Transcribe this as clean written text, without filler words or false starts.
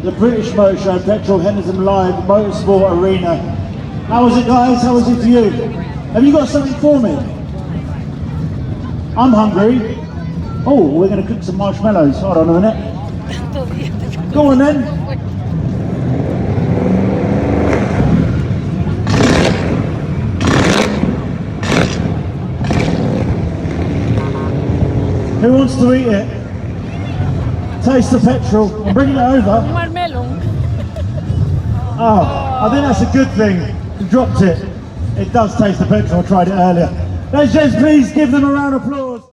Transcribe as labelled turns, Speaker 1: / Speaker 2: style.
Speaker 1: the British Motor Show, Petrol Henderson Live Motorsport Arena. How was it, guys? How was it for you? Have you got something for me? I'm hungry. Oh, we're going to cook some marshmallows. Hold on a minute. Go on then. Who wants to eat it? Taste the petrol. I'm bringing it over. Oh, I think that's a good thing. You dropped it. It does taste the petrol. I tried it earlier. Ladies and gents, please give them a round of applause.